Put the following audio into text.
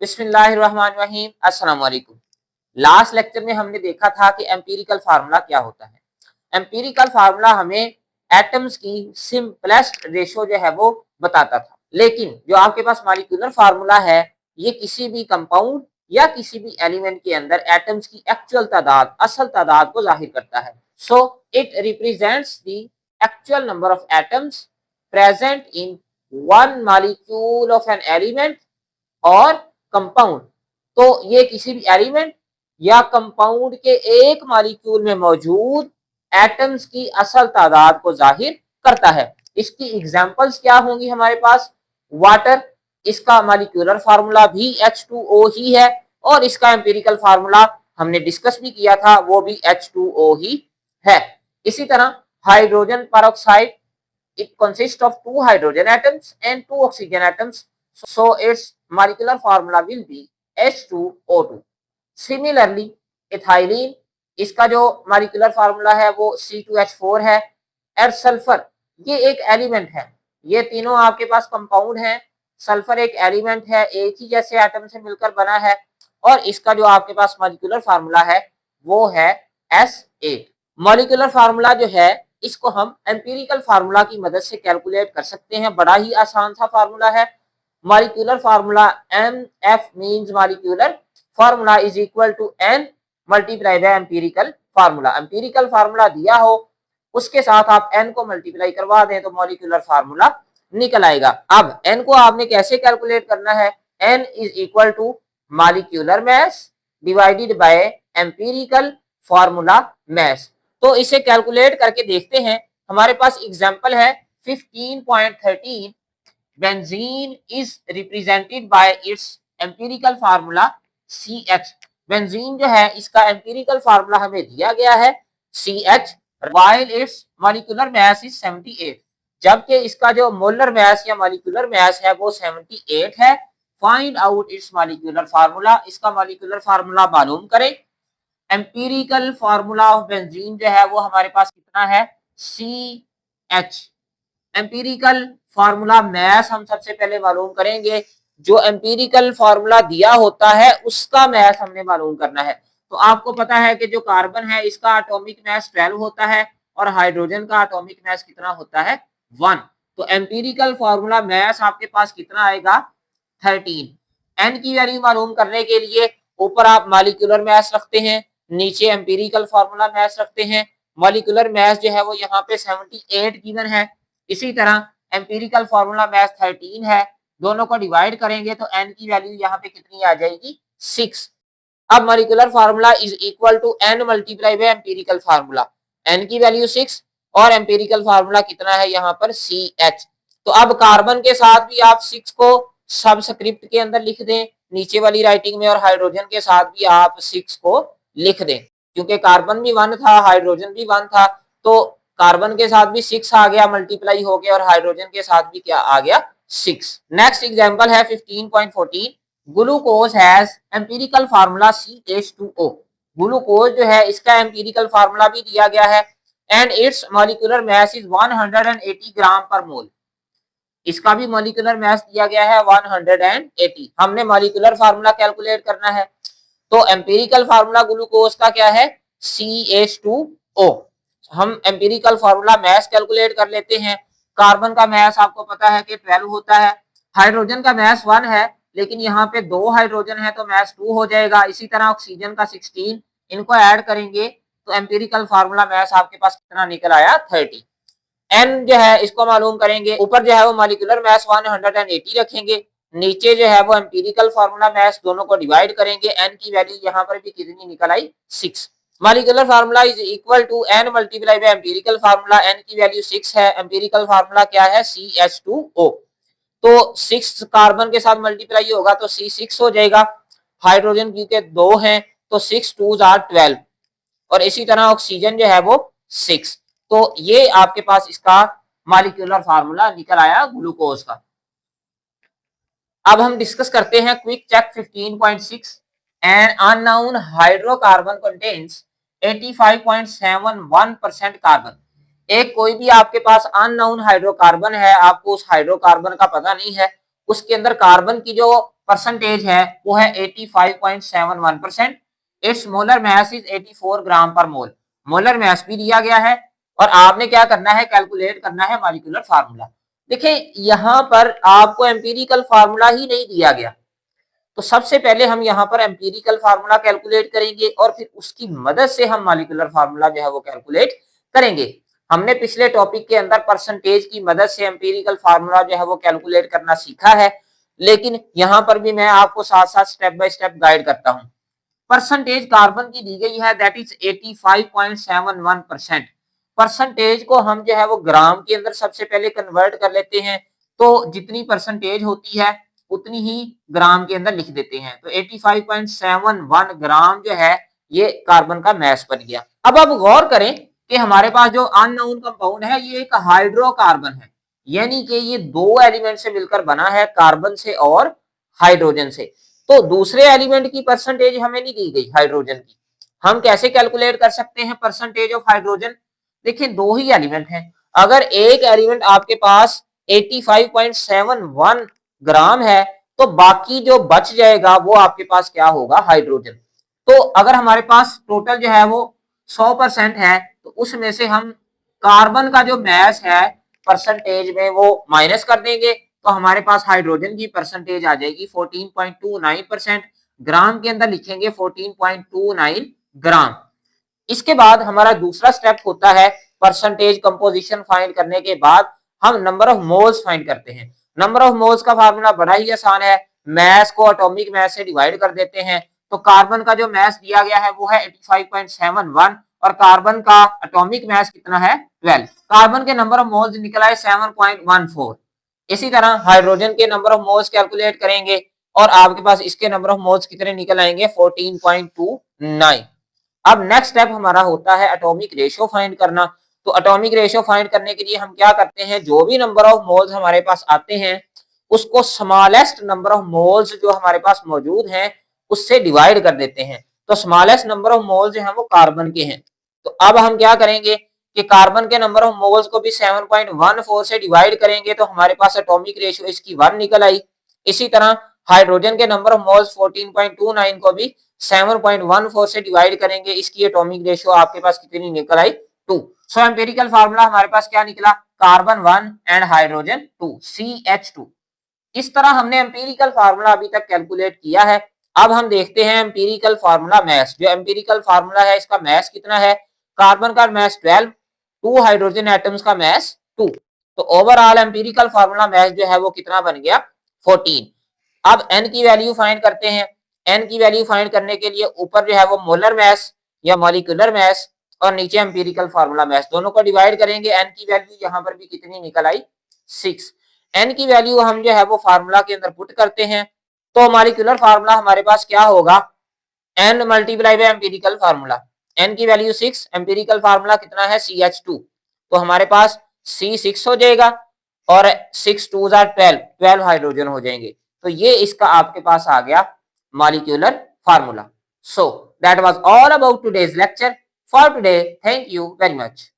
बिस्मिल्लाहिर्रहमानिर्रहीम। अस्सलाम वालेकुम। लास्ट लेक्चर में हमने देखा था कि एम्पिरिकल फार्मूला क्या होता है। एम्पिरिकल फार्मूला हमें एटम्स की सिंपलेस्ट रेशो जो है वो बताता था, लेकिन जो आपके पास मॉलिक्यूलर फार्मूला है ये किसी भी कंपाउंड या किसी भी एलिमेंट के अंदर एटम्स की एक्चुअल तादाद, असल तादाद को जाहिर करता है। So it represents the actual number of atoms present in one molecule of an element और कंपाउंड। तो ये किसी भी एलिमेंट या कंपाउंड के एक मॉलिक्यूल में मौजूद एटम्स की असल तादाद को जाहिर करता है। इसकी एग्जांपल्स क्या होंगी हमारे पास? वाटर, इसका मॉलिक्यूलर फार्मूला भी H2O ही है और इसका एम्पिरिकल फार्मूला हमने डिस्कस भी किया था, वो भी H2O ही है। इसी तरह hydrogen peroxide, it consists of two hydrogen atoms and two oxygen atoms, so its molecular formula will be H2O2. Similarly, ethylene, इसका जो मॉलिक्यूलर फार्मूला है वो C2H4 है। और सल्फर ये एक एलिमेंट है, ये तीनों आपके पास कंपाउंड हैं। सल्फर एक एलिमेंट है, एक ही जैसे एटम से मिलकर बना है और इसका जो आपके पास मॉलिक्यूलर फार्मूला है वो है S8। मॉलिक्यूलर फार्मूला जो है इसको हम एम्पिरिकल फार्मूला की मदद से कैलकुलेट कर सकते हैं। बड़ा ही आसान सा फार्मूला है। Molecular formula MF means molecular formula is equal to N multiply by empirical formula. Empirical formula दिया हो उसके साथ आप N को मल्टीप्लाई करवा दें तो मॉलिक्यूलर फार्मूला निकल आएगा। अब N को आपने कैसे कैलकुलेट करना है? N is equal to molecular mass divided by empirical formula mass. तो इसे कैलकुलेट करके देखते हैं। हमारे पास एग्जांपल है 15.13, benzene is represented by it's empirical formula CH। Benzene जो है इसका एम्पिरिकल फार्मूला हमें दिया गया है CH, while it's molecular mass is 78, जबकि इसका जो मोलर मास या मॉलिक्यूलर मास है वो 78 है। Find out it's molecular formula, इसका मॉलिक्यूलर फार्मूला मालूम करें। एम्पिरिकल फार्मूला ऑफ बेंजीन जो है वो हमारे पास कितना है? CH। एम्पिरिकल फार्मूला मास हम सबसे पहले मालूम करेंगे। जो एम्पिरिकल फार्मूला दिया होता है उसका मास हमने मालूम करना है। तो आपको पता है कि जो कार्बन है इसका एटॉमिक मास 12 होता है और हाइड्रोजन का एटॉमिक मास कितना होता है? 1। तो एम्पिरिकल फार्मूला मास आपके पास कितना आएगा? 13। एन की वैल्यू मालूम करने के लिए ऊपर आप मॉलिक्यूलर मास रखते हैं, नीचे एम्पिरिकल फार्मूला मास रखते हैं। मॉलिक्यूलर मास जो है वो यहाँ पे 78 गिवन है। इसी तरह एम्पिरिकल फार्मूला मास 13 है। दोनों को डिवाइड करेंगे तो n की वैल्यू यहाँ पे कितनी आ जाएगी? 6। अब molecular formula is equal to n multiply by empirical formula. n की वैल्यू 6 और एम्पिरिकल फार्मूला कितना है यहाँ पर? CH। तो अब कार्बन के साथ भी आप 6 को सबस्क्रिप्ट के अंदर लिख दें नीचे वाली राइटिंग में, और हाइड्रोजन के साथ भी आप 6 को लिख दें, क्योंकि कार्बन भी 1 था, हाइड्रोजन भी 1 था, तो कार्बन के साथ भी 6 आ गया, मल्टीप्लाई हो गया, और हाइड्रोजन के साथ भी क्या आ गया? 6। नेक्स्ट एग्जांपल है 15.14, glucose has empirical formula CH2O। Glucose जो है इसका एम्पिरिकल फार्मूला भी दिया गया है and it's molecular mass is 180 ग्राम पर मोल। इसका भी मॉलिक्यूलर मास दिया गया है 180। हमने मॉलिक्यूलर फार्मूला कैलकुलेट करना है। तो एम्पिरिकल फार्मूला ग्लूकोज का क्या है? CH2O। हम एम्पिरिकल फार्मूला मास कैलकुलेट कर लेते हैं। कार्बन का मास आपको पता है कि 12 होता है, हाइड्रोजन का मास 1 है, लेकिन यहाँ पे 2 हाइड्रोजन है तो मास 2 हो जाएगा। इसी तरह ऑक्सीजन का 16, इनको ऐड करेंगे तो एम्पिरिकल फार्मूला मास आपके पास कितना निकल आया? 30। एन जो है इसको मालूम करेंगे। ऊपर जो है वो मॉलिक्यूलर मास 180 रखेंगे, नीचे जो है वो एम्पिरिकल फार्मूला मास, दोनों को डिवाइड करेंगे। एन की वैल्यू यहाँ पर भी कितनी निकल आई? 6। Molecular formula is equal to N multiply by empirical formula. N की वैल्यू 6 है, एम्पिरिकल फार्मूला क्या है? CH2O। तो 6 कार्बन के साथ मल्टीप्लाई होगा तो C6 हो जाएगा। हाइड्रोजन क्योंकि 2 हैं तो 6 2s आर 12, और इसी तरह ऑक्सीजन जो है वो 6। तो ये आपके पास इसका मॉलिक्यूलर फार्मूला निकल आया ग्लूकोज का। अब हम डिस्कस करते हैं quick check 15.6। An unknown hydrocarbon contains 85.71% carbon. एक कोई भी आपके पास अननोन हाइड्रोकार्बन है, आपको उस हाइड्रोकार्बन का पता नहीं है, उसके अंदर कार्बन की जो परसेंटेज है वो है 85.71%। इट्स मोलर मास इज 84 ग्राम पर मोल। मोलर मास भी दिया गया है और आपने क्या करना है, कैलकुलेट करना है मॉलिक्यूलर फार्मूला। देखिए यहां पर आपको एम्पिरिकल फार्मूला ही नहीं दिया गया, तो सबसे पहले हम यहाँ पर एम्पिरिकल फार्मूला कैलकुलेट करेंगे और फिर उसकी मदद से हम मॉलिक्यूलर फार्मूला जो है वो कैलकुलेट करेंगे। हमने पिछले टॉपिक के अंदर परसेंटेज की मदद से एम्पिरिकल फार्मूला जो है वो कैलकुलेट करना सीखा है, लेकिन यहाँ पर भी मैं आपको साथ साथ स्टेप बाय स्टेप गाइड करता हूँ। परसेंटेज कार्बन की दी गई है, दैट इज 85.71%। परसेंटेज को हम जो है वो ग्राम के अंदर सबसे पहले कन्वर्ट कर लेते हैं, तो जितनी परसेंटेज होती है उतनी ही ग्राम के अंदर लिख देते हैं। तो 85.71 ग्राम जो है ये कार्बन का मास बन गया। अब आप गौर करें कि हमारे पास जो अननोन कंपाउंड है ये एक हाइड्रोकार्बन है, यानी कि ये दो एलिमेंट से मिलकर बना है, कार्बन से और हाइड्रोजन से। तो दूसरे एलिमेंट की परसेंटेज हमें नहीं दी गई, हाइड्रोजन की। हम कैसे कैलकुलेट कर सकते हैं परसेंटेज ऑफ हाइड्रोजन? देखिए दो ही एलिमेंट हैं, अगर एक एलिमेंट आपके पास 85.71 ग्राम है तो बाकी जो बच जाएगा वो आपके पास क्या होगा, हाइड्रोजन। तो अगर हमारे पास टोटल जो है वो 100% है तो उसमें से हम कार्बन का जो मास है परसेंटेज में वो माइनस कर देंगे, तो हमारे पास हाइड्रोजन की परसेंटेज आ जाएगी 14.29%। ग्राम के अंदर लिखेंगे 14.29 ग्राम। इसके बाद हमारा दूसरा स्टेप होता है परसेंटेज कंपोजिशन फाइंड करने के बाद हम नंबर ऑफ मोल्स फाइंड करते हैं। नंबर ऑफ मोल्स का फार्मूला बड़ा ही आसान है, मास को एटॉमिक मास से डिवाइड कर देते हैं। तो कार्बन का जो मास दिया गया है वो है 85.71 और कार्बन का एटॉमिक मास कितना है, 12। कार्बन के नंबर ऑफ मोल्स निकला है 7.14। इसी तरह हाइड्रोजन के नंबर ऑफ मोल्स कैलकुलेट करेंगे और आपके पास इसके नंबर ऑफ मोल्स कितने निकल आएंगे, 14.29। अब नेक्स्ट स्टेप हमारा होता है एटॉमिक रेशियो फाइंड करना। तो एटॉमिक रेशियो फाइंड करने के लिए हम क्या करते हैं, जो भी नंबर ऑफ मोल्स हमारे पास आते हैं उसको स्मॉलेस्ट नंबर ऑफ मोल्स जो हमारे पास मौजूद हैं उससे डिवाइड कर देते हैं। तो स्मॉलेस्ट नंबर ऑफ मोल्स जो है वो कार्बन के हैं। तो अब हम क्या करेंगे कि कार्बन के नंबर ऑफ मोल्स को भी 7.14 से डिवाइड करेंगे, तो हमारे पास एटॉमिक रेशियो इसकी 1 निकल आई। इसी तरह हाइड्रोजन के नंबर ऑफ मोल्स 14.29 को भी 7.14 से डिवाइड करेंगे, इसकी एटॉमिक रेशियो आपके पास कितनी निकल आई, 2। सो एम्पिरिकल फार्मूला हमारे पास क्या निकला, कार्बन 1 एंड हाइड्रोजन 2, CH2। इस तरह हमने एम्पिरिकल फार्मूला अभी तक कैलकुलेट किया है। अब हम देखते हैं एम्पिरिकल फार्मूला मास। जो एम्पिरिकल फार्मूला है इसका मास कितना है, कार्बन का मास 12, 2 हाइड्रोजन एटम्स का मास 2। तो ओवरऑल एम्पिरिकल फार्मूला मास जो है वो कितना बन गया, 14। अब n की वैल्यू फाइंड करते हैं। n की वैल्यू फाइंड करने के लिए ऊपर जो है वो मोलर मास या मॉलिक्यूलर मास और नीचे एम्पिरिकल फार्मूला मास, दोनों को डिवाइड करेंगे। n की वैल्यू यहाँ पर भी कितनी निकल आई, 6। n की वैल्यू हम जो है वो फार्मूला के अंदर पुट करते हैं, तो मॉलिक्यूलर फार्मूला हमारे पास क्या होगा, n multiply by empirical formula. n की वैल्यू 6, एम्पिरिकल फार्मूला कितना है, CH2। तो हमारे पास C6 हो जाएगा और 6 2s are 12 हाइड्रोजन हो जाएंगे। तो ये इसका आपके पास आ गया molecular formula. So that was all about today's lecture. For today, thank you very much.